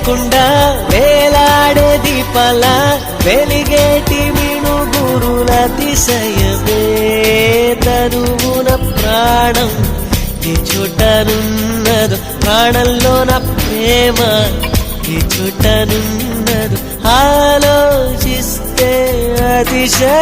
లేకుండా వేలాడే దీపాల వెలిగేటి మిణుగురుల అతిశయమే తనువున ప్రాణం ఈ చుట్టనున్నదు ప్రాణంలో నా ప్రేమ ఈ చుట్టనున్నదు ఆలోచిస్తే అతిశయ